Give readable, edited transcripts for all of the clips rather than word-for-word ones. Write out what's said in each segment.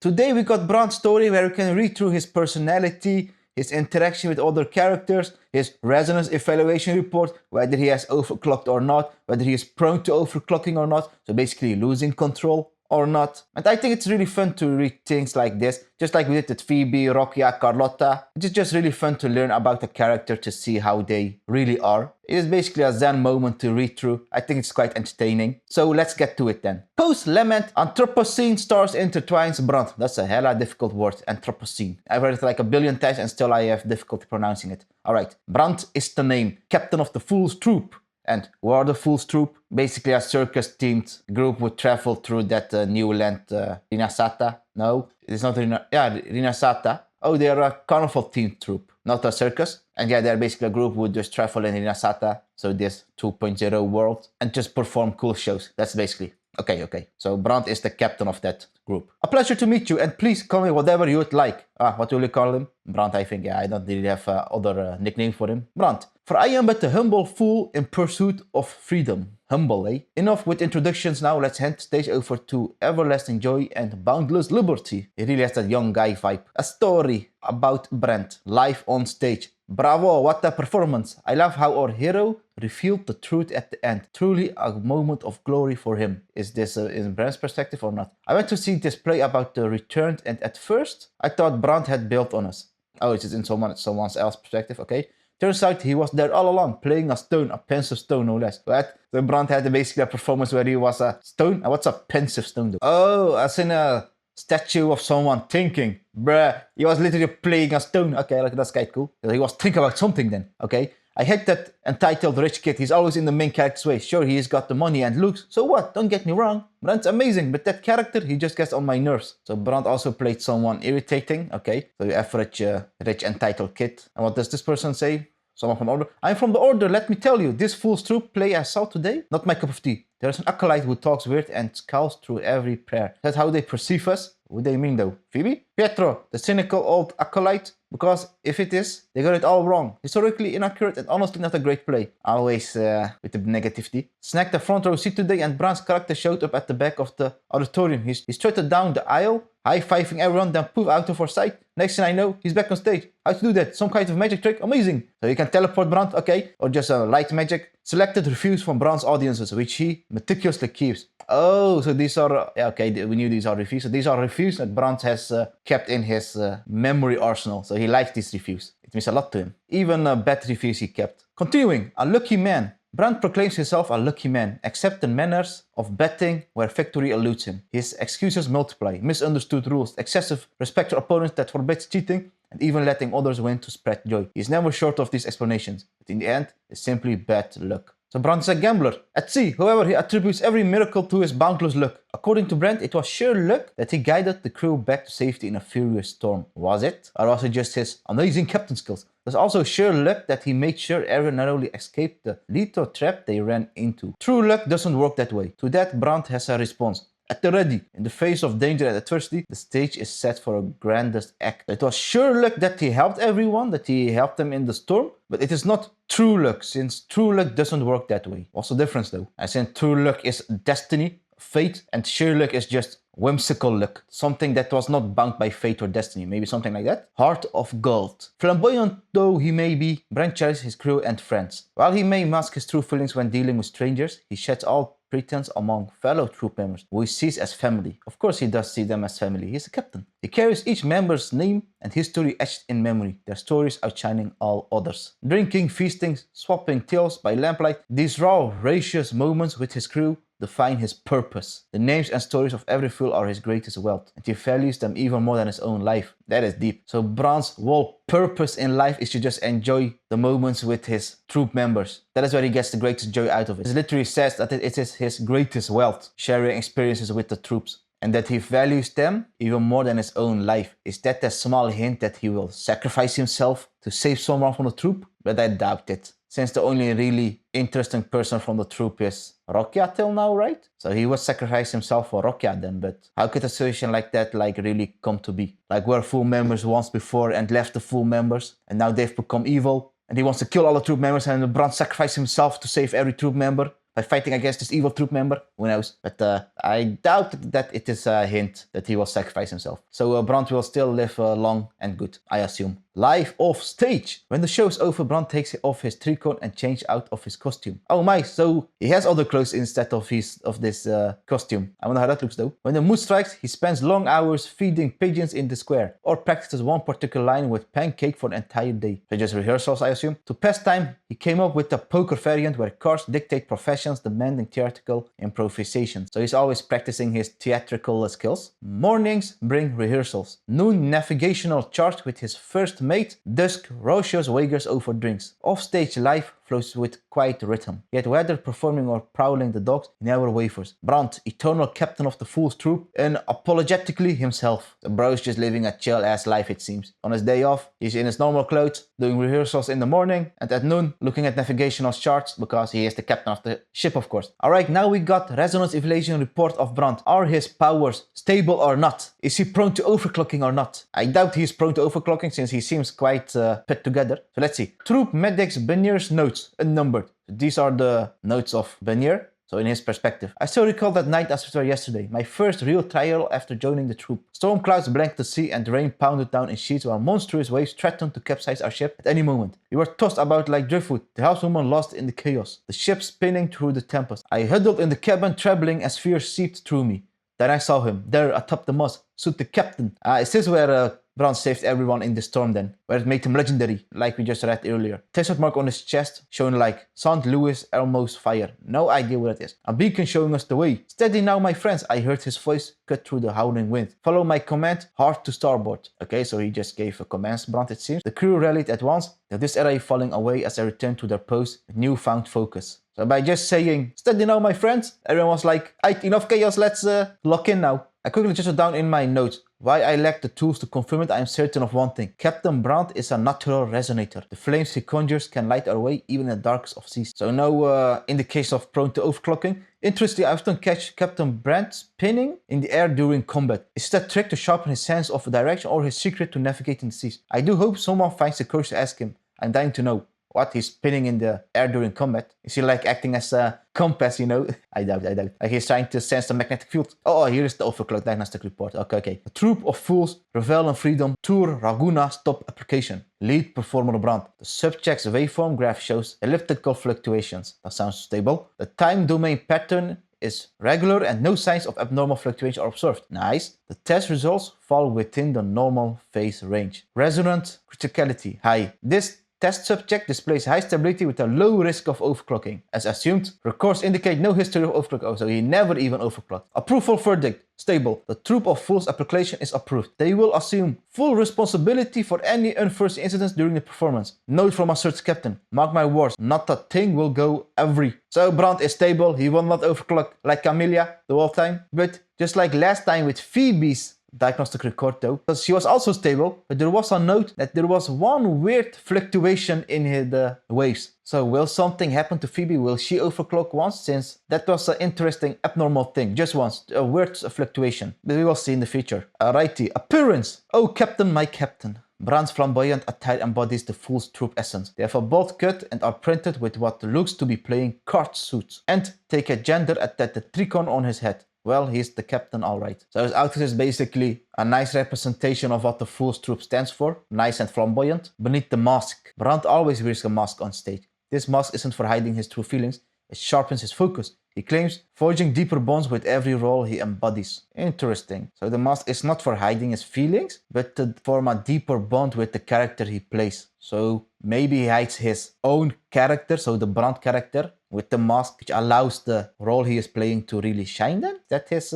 Today we got Brant's story where we can read through his personality, his interaction with other characters, his resonance evaluation report, whether he has overclocked or not, whether he is prone to overclocking or not, so basically losing control or not. And I think it's really fun to read things like this, just like we did with Phoebe, Rokia, Carlotta. It's just really fun to learn about a character to see how they really are. It is basically a zen moment to read through. I think it's quite entertaining. So let's get to it then. Post-Lament, Anthropocene stars Intertwined Brant. That's a hella difficult word, Anthropocene. I've read it like a billion times and still I have difficulty pronouncing it. Alright, Brant is the name, captain of the Fool's Troop. And who are the Fool's Troop? Basically a circus-themed group would travel through that new land, Rinasata. No, it's not Rinasata. Oh, they are a carnival-themed troop, not a circus. And yeah, they're basically a group who would just travel in Rinasata, so this 2.0 world, and just perform cool shows. That's basically. Okay. So Brant is the captain of that group. A pleasure to meet you, and please call me whatever you would like. What will you call him? Brant, I think. Yeah, I don't really have other nickname for him. Brant. For I am but a humble fool in pursuit of freedom. Humble, eh? Enough with introductions now, let's hand the stage over to everlasting joy and boundless liberty. He really has that young guy vibe. A story about Brant, live on stage. Bravo, what a performance. I love how our hero revealed the truth at the end. Truly a moment of glory for him. Is this in Brant's perspective or not? I went to see this play about the returned, and at first I thought Brant had built on us. Oh, it's in someone else's perspective, okay. Turns out he was there all along, playing a stone, a pensive stone no less. But so Brant had basically a performance where he was a stone. And what's a pensive stone though? Oh, as in a statue of someone thinking. Bruh, he was literally playing a stone. Okay, like that's quite cool. He was thinking about something then, okay. I hate that entitled rich kid. He's always in the main character's way. Sure, he's got the money and looks. So what? Don't get me wrong. Brant's amazing, but that character, he just gets on my nerves. So Brant also played someone irritating. Okay, so the average rich entitled kid. And what does this person say? Someone from the Order. I'm from the Order, let me tell you. This Fool's Troop play I saw today, not my cup of tea. There's an acolyte who talks weird and scowls through every prayer. That's how they perceive us. What do they mean though? Phoebe? Pietro, the cynical old acolyte? Because if it is, they got it all wrong. Historically inaccurate and honestly not a great play. Always with the negativity. Snagged the front row seat today and Brant's character showed up at the back of the auditorium. He strutted down the aisle, high-fiving everyone, then poof out of our sight. Next thing I know, he's back on stage. How to do that? Some kind of magic trick? Amazing! So you can teleport Brant, okay, or just light magic. Selected reviews from Brant's audiences, which he meticulously keeps. Oh, so these are, yeah, okay, we knew these are reviews. So these are reviews that Brant has kept in his memory arsenal. So he likes these reviews. It means a lot to him. Even bad reviews he kept. Continuing, a lucky man. Brant proclaims himself a lucky man, except in manners of betting where victory eludes him. His excuses multiply, misunderstood rules, excessive respect for opponents that forbids cheating, and even letting others win to spread joy. He is never short of these explanations, but in the end, it's simply bad luck. So Brant is a gambler. At sea, however, he attributes every miracle to his boundless luck. According to Brant, it was sheer luck that he guided the crew back to safety in a furious storm. Was it? Or was it just his amazing captain skills? There's also sheer luck that he made sure everyone narrowly escaped the lethal trap they ran into. True luck doesn't work that way. To that, Brant has a response. At the ready, in the face of danger and adversity, the stage is set for a grandest act. It was sheer luck that he helped everyone, that he helped them in the storm, but it is not true luck, since true luck doesn't work that way. What's the difference though? I said true luck is destiny, fate, and sheer luck is just whimsical luck. Something that was not bound by fate or destiny, maybe something like that. Heart of gold. Flamboyant though he may be, Brant cherishes his crew and friends. While he may mask his true feelings when dealing with strangers, he sheds all pretense among fellow troop members, who he sees as family. Of course he does see them as family, he's a captain. He carries each member's name and history etched in memory, their stories outshining all others. Drinking, feasting, swapping tales by lamplight, these raw, raucous moments with his crew define his purpose. The names and stories of every fool are his greatest wealth, and he values them even more than his own life. That is deep. So Brant's whole purpose in life is to just enjoy the moments with his troop members. That is where he gets the greatest joy out of it. It literally says that it is his greatest wealth, sharing experiences with the troops, and that he values them even more than his own life. Is that a small hint that he will sacrifice himself to save someone from the troop? But I doubt it, since the only really interesting person from the troop is Rokia till now, right? So he would sacrifice himself for Rokia then, but how could a situation like that really come to be? Like were full members once before and left the full members, and now they've become evil, and he wants to kill all the troop members, and Brant sacrificed himself to save every troop member. by fighting against this evil troop member. Who knows? But I doubt that it is a hint that he will sacrifice himself. So Brant will still live long and good, I assume. Live off stage. When the show's over, Brant takes off his tricon and changes out of his costume. Oh my, so he has other clothes instead of this costume. I wonder how that looks though. When the mood strikes, he spends long hours feeding pigeons in the square, or practices one particular line with pancake for an entire day. So just rehearsals, I assume. To pass time, he came up with a poker variant where cards dictate professions demanding theatrical improvisation. So he's always practicing his theatrical skills. Mornings bring rehearsals. Noon, navigational charge with his first mate. Dusk, raucous wagers over drinks. Offstage life flows with quiet rhythm. Yet whether performing or prowling the dogs, he never wavers. Brant, eternal captain of the Fool's troop, and apologetically himself. The bro is just living a chill-ass life, it seems. On his day off, he's in his normal clothes, doing rehearsals in the morning, and at noon, looking at navigational charts, because he is the captain of the ship, of course. Alright, now we got resonance evaluation report of Brant. Are his powers stable or not? Is he prone to overclocking or not? I doubt he is prone to overclocking, since he seems quite put together. So let's see. Troop Medics Benier's notes, unnumbered. These are the notes of Benier. So in his perspective. I still recall that night as it were yesterday, my first real trial after joining the troop. Storm clouds blanked the sea and rain pounded down in sheets while monstrous waves threatened to capsize our ship at any moment. We were tossed about like driftwood, the housewoman lost in the chaos, the ship spinning through the tempest. I huddled in the cabin trembling as fear seeped through me. Then I saw him, there atop the mast, stood the captain. Is this where Brant saved everyone in the storm then, where it made him legendary, like we just read earlier. Desert mark on his chest, showing like St. Louis Elmo's fire. No idea what it is. A beacon showing us the way. Steady now, my friends, I heard his voice cut through the howling wind. Follow my command, hard to starboard. Okay, so he just gave a command, Brant, it seems. The crew rallied at once, the disarray falling away as they returned to their post with newfound focus. So by just saying, steady now, my friends, everyone was like, aight, enough chaos, let's lock in now. I quickly jotted down in my notes. Why I lack the tools to confirm it, I am certain of one thing. Captain Brant is a natural resonator. The flames he conjures can light our way even in the darkest of seas. So no indication of prone to overclocking. Interestingly, I often catch Captain Brant spinning in the air during combat. Is that a trick to sharpen his sense of direction or his secret to navigating the seas? I do hope someone finds the courage to ask him. I'm dying to know. What? He's spinning in the air during combat? Is he like acting as a compass, you know? I doubt. Like he's trying to sense the magnetic field. Oh, here is the Overclock diagnostic report. Okay. A troop of fools revel in freedom. Tour Raguna stop application. Lead performer Brant. The subject's waveform graph shows elliptical fluctuations. That sounds stable. The time domain pattern is regular and no signs of abnormal fluctuation are observed. Nice. The test results fall within the normal phase range. Resonant criticality high. This test subject displays high stability with a low risk of overclocking. As assumed, records indicate no history of overclock. Oh, so he never even overclocked. Approval verdict. Stable. The troop of fools application is approved. They will assume full responsibility for any unforeseen incidents during the performance. Note from a search captain. Mark my words, not a thing will go every. So Brant is stable. He will not overclock like Camellia the whole time. But just like last time with Phoebe's diagnostic record though, because she was also stable, but there was a note that there was one weird fluctuation in the waves. So will something happen to Phoebe? Will she overclock once? Since that was an interesting abnormal thing, just once, a weird fluctuation. But we will see in the future. Alrighty, appearance. Oh captain, my captain. Brant's flamboyant attire embodies the Fool's troop essence. They have a bold cut and are printed with what looks to be playing card suits. And take a gender at the tricon on his head. Well, he's the captain, alright. So his outfit is basically a nice representation of what the Fool's troop stands for. Nice and flamboyant. Beneath the mask. Brant always wears a mask on stage. This mask isn't for hiding his true feelings. It sharpens his focus. He claims forging deeper bonds with every role he embodies. Interesting. So the mask is not for hiding his feelings, but to form a deeper bond with the character he plays. So maybe he hides his own character, so the Brant character, with the mask, which allows the role he is playing to really shine then? Is that his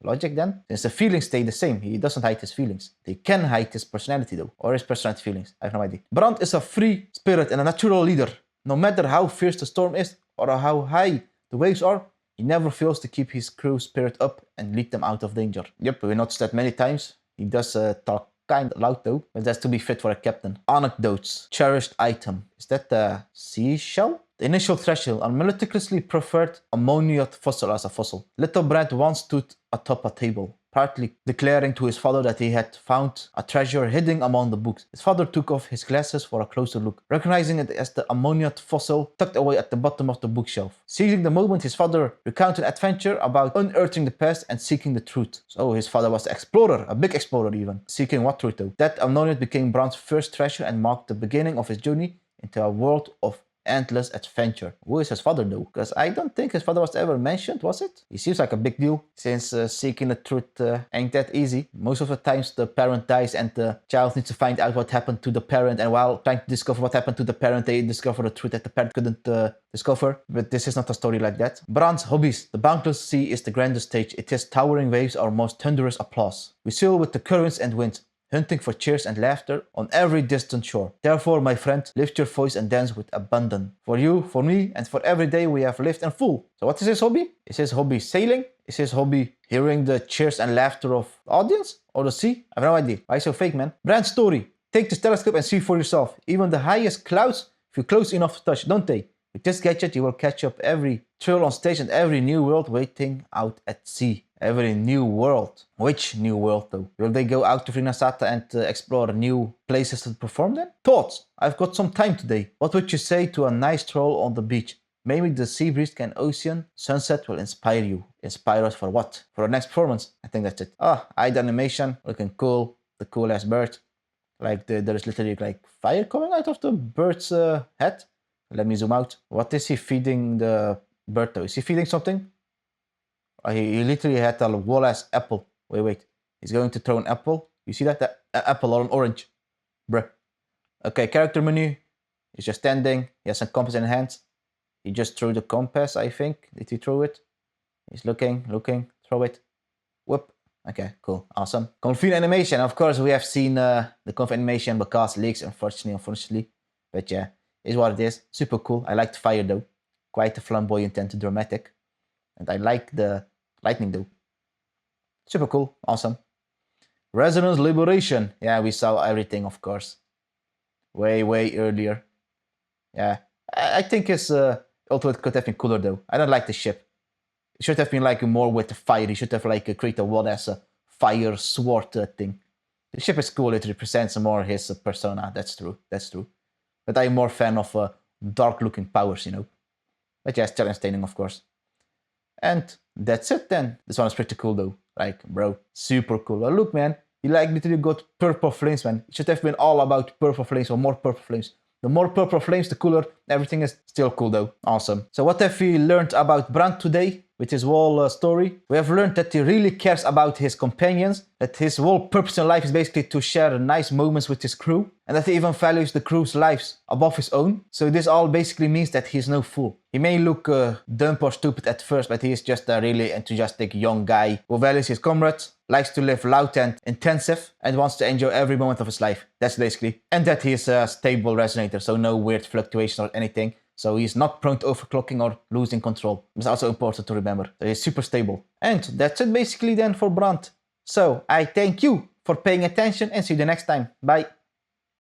logic then? Since the feelings stay the same, he doesn't hide his feelings. They can hide his personality though, or his personality feelings, I have no idea. Brant is a free spirit and a natural leader. No matter how fierce the storm is, or how high the waves are, he never fails to keep his crew spirit up and lead them out of danger. Yep, we noticed that many times. He does talk kind of loud though, but that's to be fit for a captain. Anecdotes. Cherished item. Is that the seashell? The initial threshold, a meticulously preferred ammonium fossil as a fossil. Little Brant once stood atop a table. partly declaring to his father that he had found a treasure hidden among the books. His father took off his glasses for a closer look, recognizing it as the ammoniate fossil tucked away at the bottom of the bookshelf. Seizing the moment, his father recounted an adventure about unearthing the past and seeking the truth. So his father was an explorer, a big explorer even. Seeking what truth though? That ammoniate became Brant's first treasure and marked the beginning of his journey into a world of endless adventure. Who is his father though? Because I don't think his father was ever mentioned, was it? He seems like a big deal, since seeking the truth ain't that easy. Most of the times the parent dies and the child needs to find out what happened to the parent, and while trying to discover what happened to the parent, they discover the truth that the parent couldn't discover. But this is not a story like that. Brant's hobbies. The boundless sea is the grandest stage. It has towering waves, our most thunderous applause. We sail with the currents and wind, hunting for cheers and laughter on every distant shore. Therefore, my friend, lift your voice and dance with abandon. For you, for me, and for every day we have lived and full. So what is his hobby? Is his hobby sailing? Is his hobby hearing the cheers and laughter of the audience? Or the sea? I have no idea. Why so fake, man? Brant's story. Take this telescope and see for yourself. Even the highest clouds feel close enough to touch, don't they? With this gadget, you will catch up every thrill on stage and every new world waiting out at sea. Every new world. Which new world though? Will they go out to Vinasata and explore new places to perform then? Thoughts. I've got some time today. What would you say to a nice stroll on the beach? Maybe the sea breeze and ocean sunset will inspire you. Inspire us for what? For our next performance? I think that's it. Eye animation. Looking cool. The cool ass bird. Like there is literally like fire coming out of the bird's head. Let me zoom out. What is he feeding the bird though? Is he feeding something? He literally had a whole ass apple. Wait. He's going to throw an apple. You see that? That apple or an orange. Bruh. Okay, character menu. He's just standing. He has a compass in his hands. He just threw the compass, I think. Did he throw it? He's looking. Throw it. Whoop. Okay, cool. Awesome. Config animation. Of course, we have seen the config animation because leaks, unfortunately. But yeah, is what it is. Super cool. I like the fire though. Quite flamboyant and dramatic. And I like the lightning though. Super cool. Awesome. Resonance Liberation. Yeah, we saw everything, of course. Way earlier. Yeah. I think his ultimate could have been cooler though. I don't like the ship. It should have been like more with the fire. He should have like created a world as a fire sword thing. The ship is cool. It represents more his persona. That's true. But I'm more fan of dark looking powers, you know. But yeah, still entertaining, of course. And that's it then. This one is pretty cool though. Like, bro, super cool. Oh, look, man, you like literally got purple flames, man. It should have been all about purple flames or more purple flames. The more purple flames, the cooler. Everything is still cool though. Awesome. So what have we learned about Brant today with his whole story? We have learned that he really cares about his companions, that his whole purpose in life is basically to share nice moments with his crew, and that he even values the crew's lives above his own. So this all basically means that he is no fool. He may look dumb or stupid at first, but he is just a really enthusiastic young guy who values his comrades, likes to live loud and intensive, and wants to enjoy every moment of his life. That's basically. And that he is a stable resonator, so no weird fluctuations or anything. So he's not prone to overclocking or losing control. It's also important to remember. So he's super stable. And that's it basically then for Brant. So I thank you for paying attention and see you the next time. Bye.